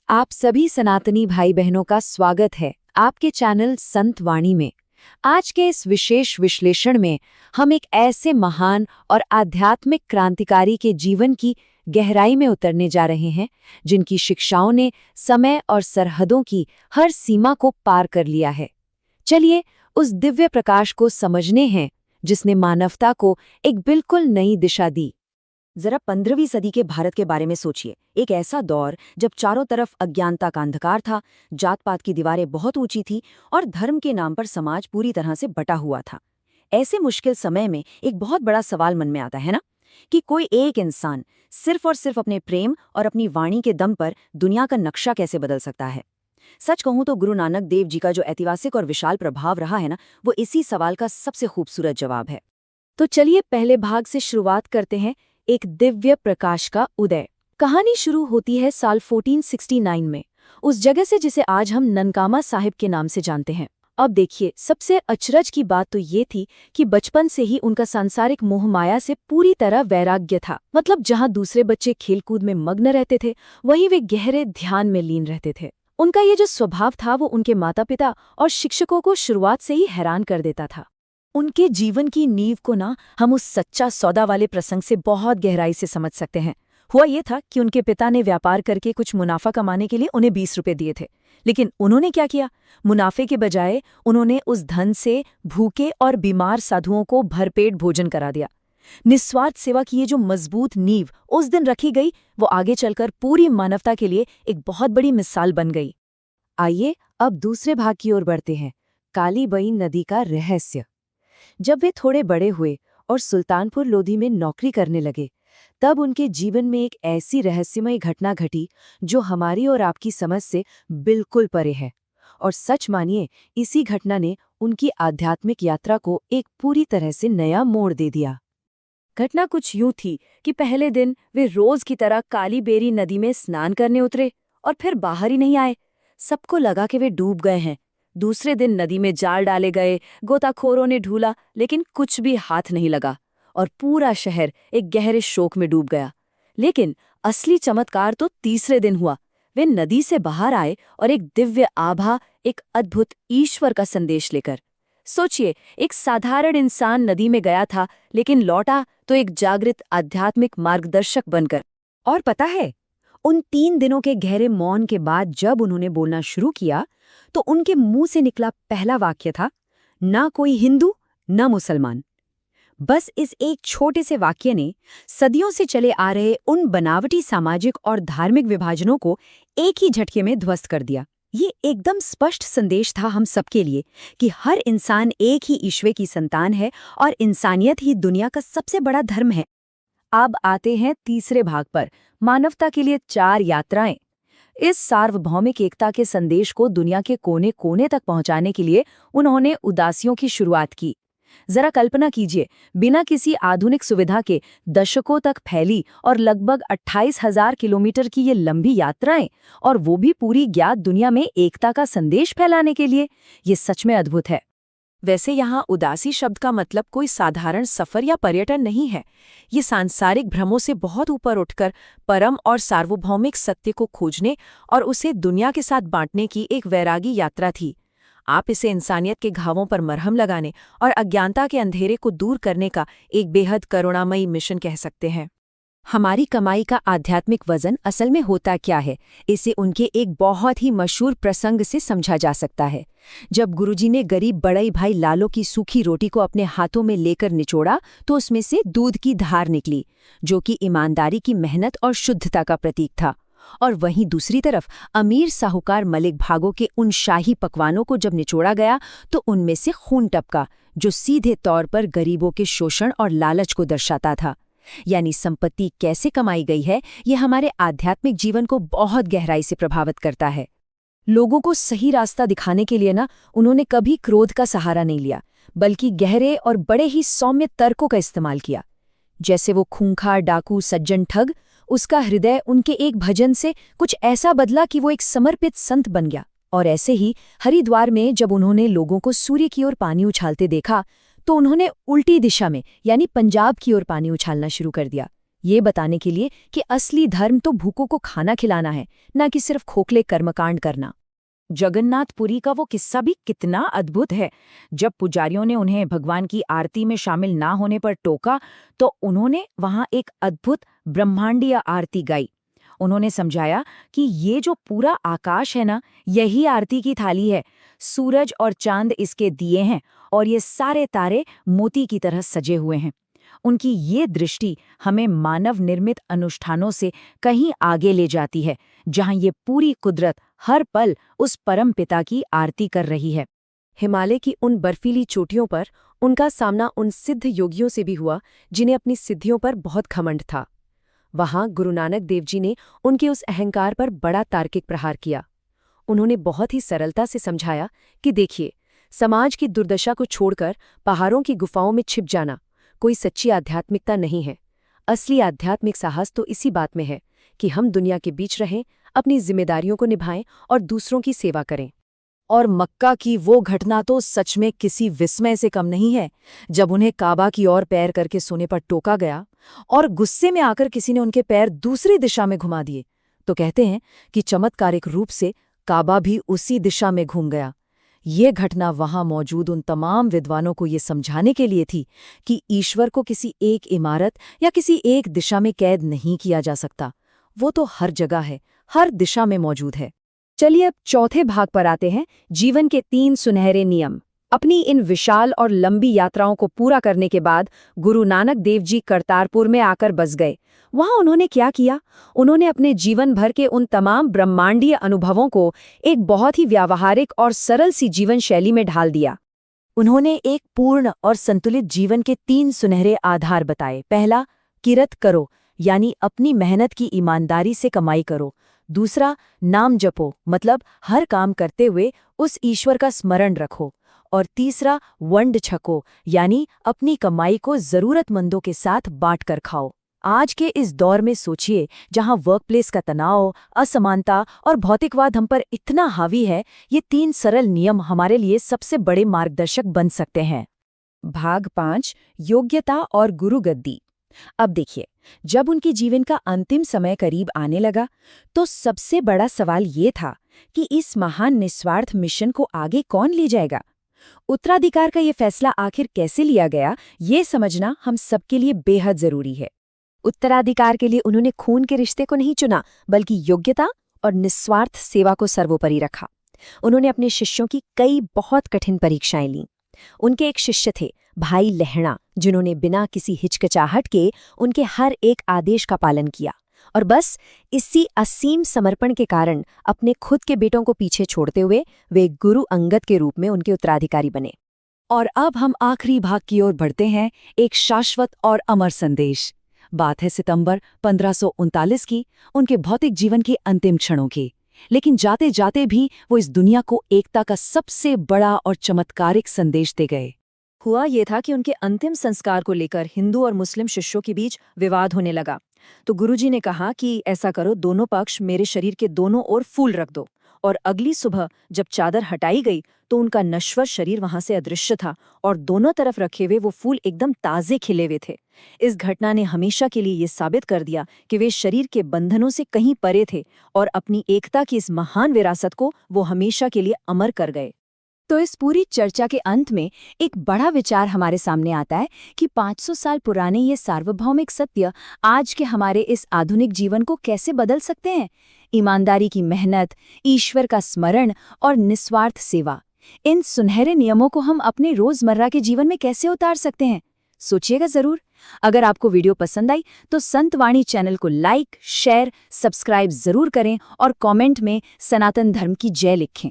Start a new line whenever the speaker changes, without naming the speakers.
आप सभी सनातनी भाई बहनों का स्वागत है आपके चैनल संत वाणी में। आज के इस विशेष विश्लेषण में हम एक ऐसे महान और आध्यात्मिक क्रांतिकारी के जीवन की गहराई में उतरने जा रहे हैं जिनकी शिक्षाओं ने समय और सरहदों की हर सीमा को पार कर लिया है। चलिए उस दिव्य प्रकाश को समझने हैं जिसने मानवता को एक बिल्कुल नई दिशा दी।
जरा 15वीं सदी के भारत के बारे में सोचिए। एक ऐसा दौर जब चारों तरफ अज्ञानता का अंधकार था, जात पात की दीवारें बहुत ऊंची थी और धर्म के नाम पर समाज पूरी तरह से बटा हुआ था। ऐसे मुश्किल समय में एक बहुत बड़ा सवाल मन में आता है ना, कि कोई एक इंसान सिर्फ और सिर्फ अपने प्रेम और अपनी वाणी के दम पर दुनिया का नक्शा कैसे बदल सकता है। सच कहूं तो गुरु नानक देव जी का जो ऐतिहासिक और विशाल प्रभाव रहा है ना, वो इसी सवाल का सबसे खूबसूरत जवाब है।
तो चलिए पहले भाग से शुरुआत करते हैं, एक दिव्य प्रकाश का उदय। कहानी शुरू होती है साल 1469 में, उस जगह से जिसे आज हम ननकाना साहिब के नाम से जानते हैं। अब देखिए, सबसे अचरज की बात तो ये थी कि बचपन से ही उनका सांसारिक मोह माया से पूरी तरह वैराग्य था। मतलब जहां दूसरे बच्चे खेलकूद में मग्न रहते थे, वहीं वे गहरे ध्यान में लीन रहते थे। उनका ये जो स्वभाव था वो उनके माता पिता और शिक्षकों को शुरुआत से ही हैरान कर देता था।
उनके जीवन की नींव को ना हम उस सच्चा सौदा वाले प्रसंग से बहुत गहराई से समझ सकते हैं। हुआ ये था कि उनके पिता ने व्यापार करके कुछ मुनाफा कमाने के लिए उन्हें 20 रुपए दिए थे, लेकिन उन्होंने क्या किया, मुनाफे के बजाय उन्होंने उस धन से भूखे और बीमार साधुओं को भरपेट भोजन करा दिया। निस्वार्थ सेवा की ये जो मजबूत नींव उस दिन रखी गई, वो आगे चलकर पूरी मानवता के लिए एक बहुत बड़ी मिसाल बन गई।
आइए अब दूसरे भाग की ओर बढ़ते हैं, कालीबई नदी का रहस्य। जब वे थोड़े बड़े हुए और सुल्तानपुर लोधी में नौकरी करने लगे, तब उनके जीवन में एक ऐसी रहस्यमय घटना घटी जो हमारी और आपकी समझ से बिल्कुल परे है। और सच मानिए, इसी घटना ने उनकी आध्यात्मिक यात्रा को एक पूरी तरह से नया मोड़ दे दिया।
घटना कुछ यूं थी कि पहले दिन वे रोज की तरह कालीबेरी नदी में स्नान करने उतरे और फिर बाहर ही नहीं आए। सबको लगा कि वे डूब गए हैं। दूसरे दिन नदी में जाल डाले गए, गोताखोरों ने ढूंढा, लेकिन कुछ भी हाथ नहीं लगा और पूरा शहर एक गहरे शोक में डूब गया। लेकिन असली चमत्कार तो तीसरे दिन हुआ। वे नदी से बाहर आए और एक दिव्य आभा, एक अद्भुत ईश्वर का संदेश लेकर। सोचिए, एक साधारण इंसान नदी में गया था, लेकिन लौटा तो एक जागृत आध्यात्मिक मार्गदर्शक बनकर।
और पता है, उन 3 दिनों के गहरे मौन के बाद जब उन्होंने बोलना शुरू किया, तो उनके मुंह से निकला पहला वाक्य था, ना कोई हिंदू न मुसलमान। बस इस एक छोटे से वाक्य ने सदियों से चले आ रहे उन बनावटी सामाजिक और धार्मिक विभाजनों को एक ही झटके में ध्वस्त कर दिया। ये एकदम स्पष्ट संदेश था हम सबके लिए कि हर इंसान एक ही ईश्वर की संतान है और इंसानियत ही दुनिया का सबसे बड़ा धर्म है। अब आते हैं तीसरे भाग पर, मानवता के लिए 4 यात्राएं। इस सार्वभौमिक एकता के संदेश को दुनिया के कोने कोने तक पहुंचाने के लिए उन्होंने उदासियों की शुरुआत की। जरा कल्पना कीजिए, बिना किसी आधुनिक सुविधा के दशकों तक फैली और लगभग 28,000 किलोमीटर की ये लंबी यात्राएं, और वो भी पूरी ज्ञात दुनिया में एकता का संदेश फैलाने के लिए। ये सच में अद्भुत है।
वैसे यहाँ उदासी शब्द का मतलब कोई साधारण सफर या पर्यटन नहीं है। ये सांसारिक भ्रमों से बहुत ऊपर उठकर परम और सार्वभौमिक सत्य को खोजने और उसे दुनिया के साथ बांटने की एक वैरागी यात्रा थी। आप इसे इंसानियत के घावों पर मरहम लगाने और अज्ञानता के अंधेरे को दूर करने का एक बेहद करुणामयी मिशन कह सकते हैं।
हमारी कमाई का आध्यात्मिक वजन असल में होता क्या है, इसे उनके एक बहुत ही मशहूर प्रसंग से समझा जा सकता है। जब गुरुजी ने गरीब बड़ई भाई लालो की सूखी रोटी को अपने हाथों में लेकर निचोड़ा, तो उसमें से दूध की धार निकली, जो कि ईमानदारी की मेहनत और शुद्धता का प्रतीक था। और वहीं दूसरी तरफ अमीर साहूकार मलिक भागों के उन शाही पकवानों को जब निचोड़ा गया, तो उनमें से खून टपका, जो सीधे तौर पर गरीबों के शोषण और लालच को दर्शाता था। यानी संपत्ति कैसे कमाई गई है, ये हमारे आध्यात्मिक जीवन को बहुत गहराई से प्रभावित करता है। लोगों को सही रास्ता दिखाने के लिए ना उन्होंने कभी क्रोध का सहारा नहीं लिया, बल्कि गहरे और बड़े ही सौम्य तर्कों का इस्तेमाल किया। जैसे वो खूंखार डाकू सज्जन ठग, उसका हृदय उनके एक भजन से कुछ ऐसा बदला कि वो एक समर्पित संत बन गया। और ऐसे ही हरिद्वार में जब उन्होंने लोगों को सूर्य की ओर पानी उछालते देखा, तो उन्होंने उल्टी दिशा में यानी पंजाब की ओर पानी उछालना शुरू कर दिया। ये बताने के लिए कि असली धर्म तो भूखों को खाना खिलाना है, न कि सिर्फ खोखले कर्मकांड करना।
जगन्नाथपुरी का वो किस्सा भी कितना अद्भुत है। जब पुजारियों ने उन्हें भगवान की आरती में शामिल ना होने पर टोका, तो उन्होंने वहां एक अद्भुत ब्रह्मांडीय आरती गाई। उन्होंने समझाया कि ये जो पूरा आकाश है ना, यही आरती की थाली है। सूरज और चांद इसके दिए हैं और ये सारे तारे मोती की तरह सजे हुए हैं। उनकी ये दृष्टि हमें मानव निर्मित अनुष्ठानों से कहीं आगे ले जाती है, जहां ये पूरी कुदरत हर पल उस परम पिता की आरती कर रही है।
हिमालय की उन बर्फीली चोटियों पर उनका सामना उन सिद्ध योगियों से भी हुआ जिन्हें अपनी सिद्धियों पर बहुत घमंड था। वहां गुरु नानक देव जी ने उनके उस अहंकार पर बड़ा तार्किक प्रहार किया। उन्होंने बहुत ही सरलता से समझाया कि देखिए, समाज की दुर्दशा को छोड़कर पहाड़ों की गुफाओं में छिप जाना कोई सच्ची आध्यात्मिकता नहीं है। असली आध्यात्मिक साहस तो इसी बात में है कि हम दुनिया के बीच रहें, अपनी जिम्मेदारियों को निभाएं और दूसरों की सेवा करें।
और मक्का की वो घटना तो सच में किसी विस्मय से कम नहीं है। जब उन्हें काबा की ओर पैर करके सोने पर टोका गया और गुस्से में आकर किसी ने उनके पैर दूसरी दिशा में घुमा दिए, तो कहते हैं कि चमत्कारिक रूप से काबा भी उसी दिशा में घूम गया। ये घटना वहां मौजूद उन तमाम विद्वानों को ये समझाने के लिए थी कि ईश्वर को किसी एक इमारत या किसी एक दिशा में कैद नहीं किया जा सकता। वो तो हर जगह है, हर दिशा में मौजूद है।
चलिए अब चौथे भाग पर आते हैं, जीवन के 3 सुनहरे नियम। अपनी इन विशाल और लंबी यात्राओं को पूरा करने के बाद गुरु नानक देव जी करतारपुर में आकर बस गए। वहां उन्होंने क्या किया? उन्होंने अपने जीवन भर के उन तमाम ब्रह्मांडीय अनुभवों को एक बहुत ही व्यावहारिक और सरल सी जीवन शैली में ढाल दिया।
उन्होंने एक पूर्ण और संतुलित जीवन के 3 सुनहरे आधार बताए। पहला, किरत करो, यानी अपनी मेहनत की ईमानदारी से कमाई करो। दूसरा, नाम जपो, मतलब हर काम करते हुए उस ईश्वर का स्मरण रखो। और तीसरा, वंड छको, यानी अपनी कमाई को जरूरतमंदों के साथ बांट कर खाओ। आज के इस दौर में सोचिए, जहां वर्कप्लेस का तनाव, असमानता और भौतिकवाद हम पर इतना हावी है, ये 3 सरल नियम हमारे लिए सबसे बड़े मार्गदर्शक बन सकते हैं।
भाग 5, योग्यता और गुरुगद्दी। अब देखिए, जब उनके जीवन का अंतिम समय करीब आने लगा, तो सबसे बड़ा सवाल ये था कि इस महान निस्वार्थ मिशन को आगे कौन ले जाएगा। उत्तराधिकार का ये फैसला आखिर कैसे लिया गया, ये समझना हम सबके लिए बेहद जरूरी है।
उत्तराधिकार के लिए उन्होंने खून के रिश्ते को नहीं चुना, बल्कि योग्यता और निस्वार्थ सेवा को सर्वोपरि रखा। उन्होंने अपने शिष्यों की कई बहुत कठिन परीक्षाएं लीं। उनके एक शिष्य थे भाई लहणा, जिन्होंने बिना किसी हिचकिचाहट के उनके हर एक आदेश का पालन किया, और बस इसी असीम समर्पण के कारण अपने खुद के बेटों को पीछे छोड़ते हुए वे गुरु अंगद के रूप में उनके उत्तराधिकारी बने।
और अब हम आखिरी भाग की ओर बढ़ते हैं, एक शाश्वत और अमर संदेश। बात है सितंबर 1539 की, उनके भौतिक जीवन के अंतिम क्षणों की। लेकिन जाते जाते भी वो इस दुनिया को एकता का सबसे बड़ा और चमत्कारिक संदेश दे गए।
हुआ ये था कि उनके अंतिम संस्कार को लेकर हिंदू और मुस्लिम शिष्यों के बीच विवाद होने लगा। तो गुरुजी ने कहा कि ऐसा करो, दोनों पक्ष मेरे शरीर के दोनों ओर फूल रख दो। और अगली सुबह जब चादर हटाई गई, तो उनका नश्वर शरीर वहां से अदृश्य था और दोनों तरफ रखे हुए वो फूल एकदम ताजे खिले हुए थे। इस घटना ने हमेशा के लिए ये साबित कर दिया कि वे शरीर के बंधनों से कहीं परे थे और अपनी एकता की इस महान विरासत को वो हमेशा के लिए अमर कर गए।
तो इस पूरी चर्चा के अंत में एक बड़ा विचार हमारे सामने आता है कि 500 साल पुराने ये सार्वभौमिक सत्य आज के हमारे इस आधुनिक जीवन को कैसे बदल सकते हैं। ईमानदारी की मेहनत, ईश्वर का स्मरण और निस्वार्थ सेवा, इन सुनहरे नियमों को हम अपने रोजमर्रा के जीवन में कैसे उतार सकते हैं। सोचिएगा जरूर। अगर आपको वीडियो पसंद आई तो संत वाणी चैनल को लाइक, शेयर, सब्सक्राइब जरूर करें और कमेंट में सनातन धर्म की जय लिखें।